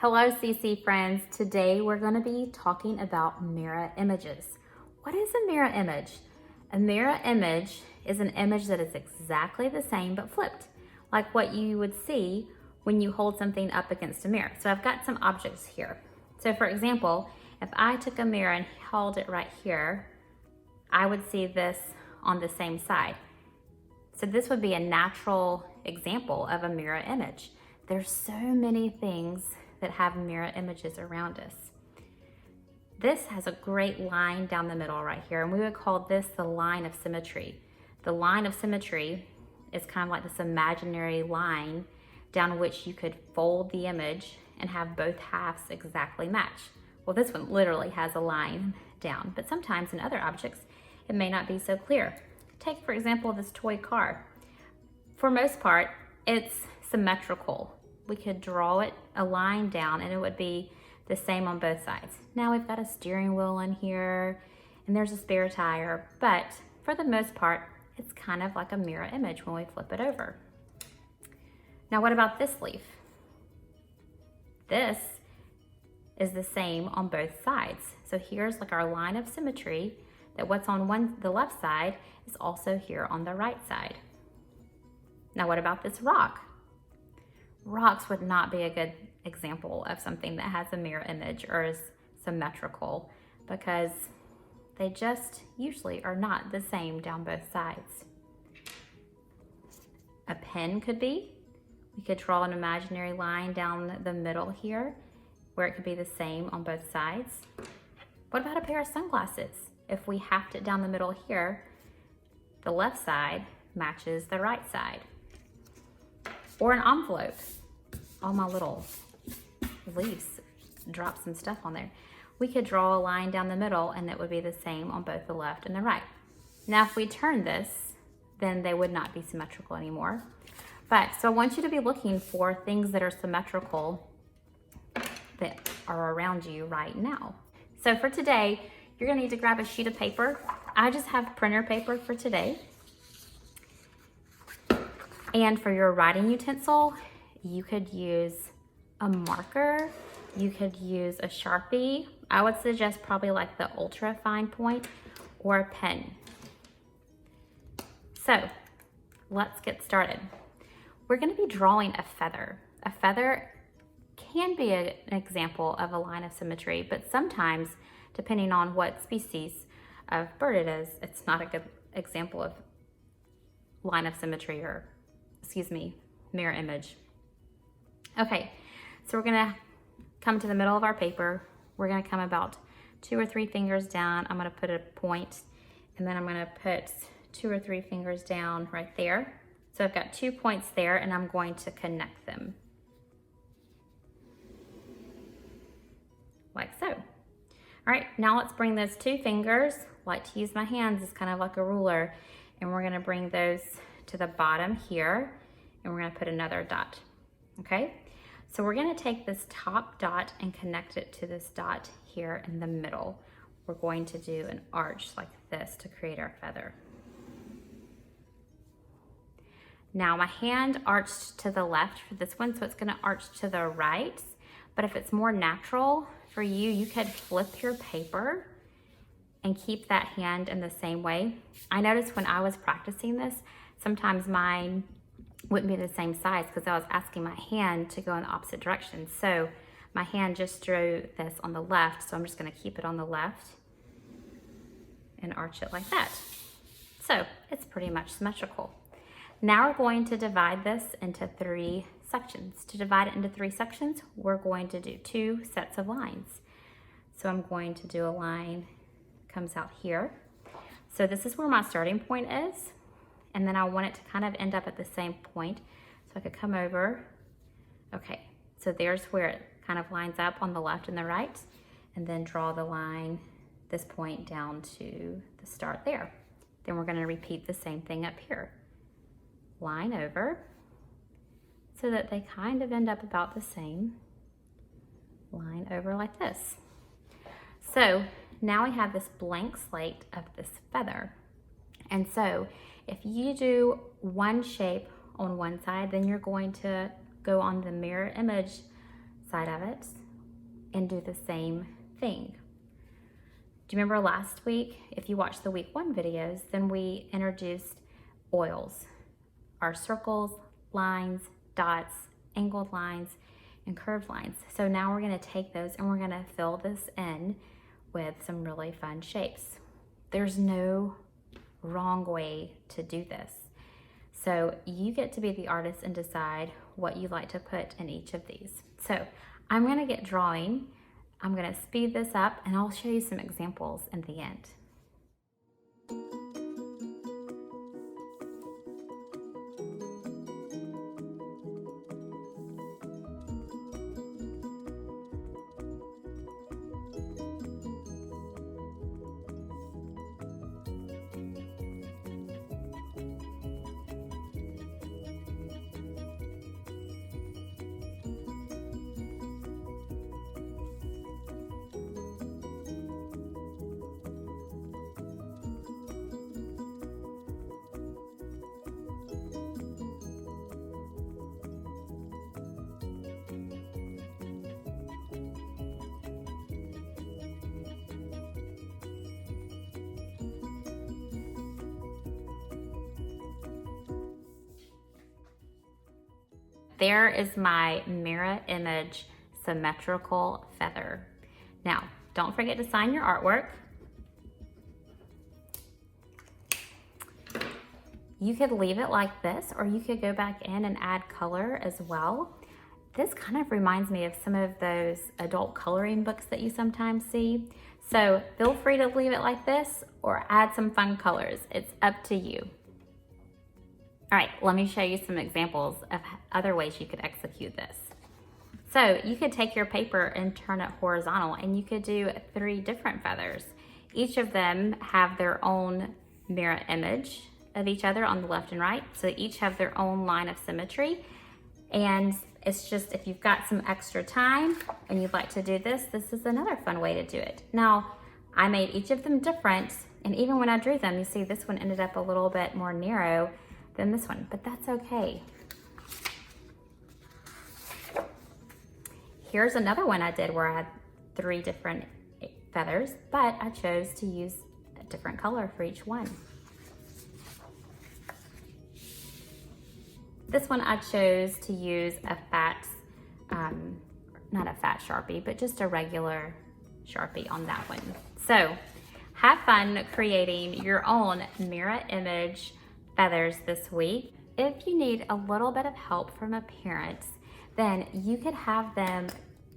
Hello CC friends, today we're going to be talking about mirror images. What is a mirror image? A mirror image is an image that is exactly the same but flipped, like what you would see when you hold something up against a mirror. So I've got some objects here. So for example, if I took a mirror and held it right here, I would see this on the same side. So this would be a natural example of a mirror image. There's so many things that have mirror images around us. This has a great line down the middle right here, and we would call this the line of symmetry. The line of symmetry is kind of like this imaginary line down which you could fold the image and have both halves exactly match. Well, this one literally has a line down, but sometimes in other objects, it may not be so clear. Take, for example, this toy car. For most part, it's symmetrical. We could draw it a line down and it would be the same on both sides. Now we've got a steering wheel in here and there's a spare tire, but for the most part, it's kind of like a mirror image when we flip it over. Now what about this leaf? This is the same on both sides. So here's like our line of symmetry, that what's on the left side is also here on the right side. Now what about this rock? Rocks would not be a good example of something that has a mirror image or is symmetrical because they just usually are not the same down both sides. A pen could be. We could draw an imaginary line down the middle here where it could be the same on both sides. What about a pair of sunglasses? If we heft it down the middle here, the left side matches the right side. Or an envelope. All my little leaves dropped some stuff on there. We could draw a line down the middle and it would be the same on both the left and the right. Now if we turn this, then they would not be symmetrical anymore. So I want you to be looking for things that are symmetrical that are around you right now. So for today, you're gonna need to grab a sheet of paper. I just have printer paper for today. And for your writing utensil, you could use a marker, you could use a Sharpie. I would suggest probably like the ultra fine point or a pen. So let's get started. We're gonna be drawing a feather. A feather can be an example of a line of symmetry, but sometimes, depending on what species of bird it is, it's not a good example of line of symmetry or, mirror image. Okay, so we're gonna come to the middle of our paper. We're gonna come about 2 or 3 fingers down. I'm gonna put a point, and then I'm gonna put 2 or 3 fingers down right there. So I've got 2 points there, and I'm going to connect them. Like so. All right, now let's bring those 2 fingers, I like to use my hands as kind of like a ruler, and we're gonna bring those to the bottom here, and we're gonna put another dot, okay? So we're gonna take this top dot and connect it to this dot here in the middle. We're going to do an arch like this to create our feather. Now my hand arched to the left for this one, so it's gonna arch to the right, but if it's more natural for you, you could flip your paper and keep that hand in the same way. I noticed when I was practicing this, sometimes mine wouldn't be the same size because I was asking my hand to go in the opposite direction. So my hand just drew this on the left, so I'm just gonna keep it on the left and arch it like that. So it's pretty much symmetrical. Now we're going to divide this into 3 sections. To divide it into 3 sections, we're going to do 2 sets of lines. So I'm going to do a line comes out here. So this is where my starting point is. And then I want it to kind of end up at the same point. So I could come over. Okay, so there's where it kind of lines up on the left and the right. And then draw the line, this point down to the start there. Then we're gonna repeat the same thing up here. Line over, so that they kind of end up about the same. Line over like this. So now we have this blank slate of this feather. And so if you do one shape on one side, then you're going to go on the mirror image side of it and do the same thing. Do you remember last week, if you watched the week 1 videos, then we introduced oils, our circles, lines, dots, angled lines, and curved lines. So now we're gonna take those and we're gonna fill this in with some really fun shapes. There's no wrong way to do this. So you get to be the artist and decide what you like to put in each of these. So I'm gonna get drawing. I'm gonna speed this up and I'll show you some examples in the end. There is my mirror image symmetrical feather. Now, don't forget to sign your artwork. You could leave it like this, or you could go back in and add color as well. This kind of reminds me of some of those adult coloring books that you sometimes see. So feel free to leave it like this or add some fun colors. It's up to you. All right, let me show you some examples of other ways you could execute this. So you could take your paper and turn it horizontal and you could do 3 different feathers. Each of them have their own mirror image of each other on the left and right. So they each have their own line of symmetry. And it's just, if you've got some extra time and you'd like to do this, this is another fun way to do it. Now, I made each of them different. And even when I drew them, you see this one ended up a little bit more narrow than this one, but that's okay. Here's another one I did where I had 3 different feathers, but I chose to use a different color for each one. This one I chose to use a fat, not a fat Sharpie, but just a regular Sharpie on that one. So have fun creating your own mirror image feathers this week. If you need a little bit of help from a parent, then you could have them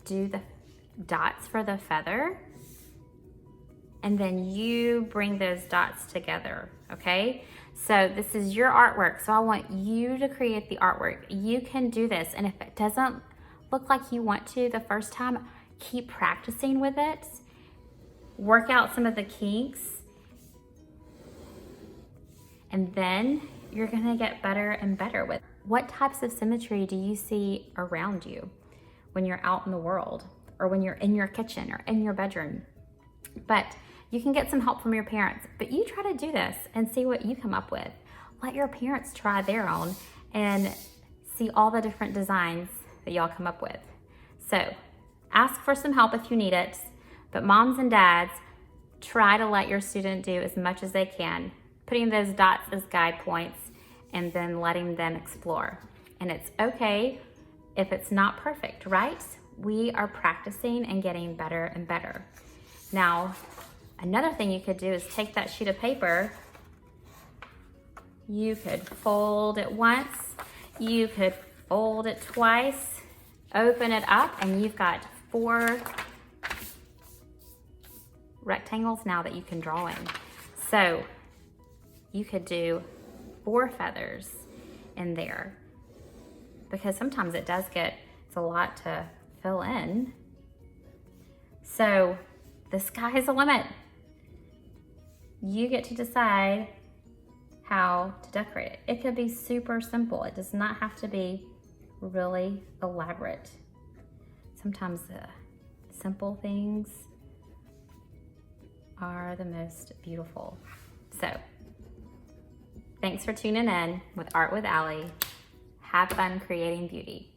do the dots for the feather and then you bring those dots together, okay? So this is your artwork, so I want you to create the artwork. You can do this, and if it doesn't look like you want to the first time, keep practicing with it. Work out some of the kinks, and then you're gonna get better and better with it. What types of symmetry do you see around you when you're out in the world or when you're in your kitchen or in your bedroom? But you can get some help from your parents, but you try to do this and see what you come up with. Let your parents try their own and see all the different designs that y'all come up with. So ask for some help if you need it, but moms and dads, try to let your student do as much as they can, putting those dots as guide points and then letting them explore. And it's okay if it's not perfect, right? We are practicing and getting better and better. Now, another thing you could do is take that sheet of paper, you could fold it once, you could fold it twice, open it up, and you've got 4 rectangles now that you can draw in. So you could do 4 feathers in there because sometimes it's a lot to fill in. So the sky is the limit. You get to decide how to decorate it. It could be super simple. It does not have to be really elaborate. Sometimes the simple things are the most beautiful. So, thanks for tuning in with Art with Alli. Have fun creating beauty.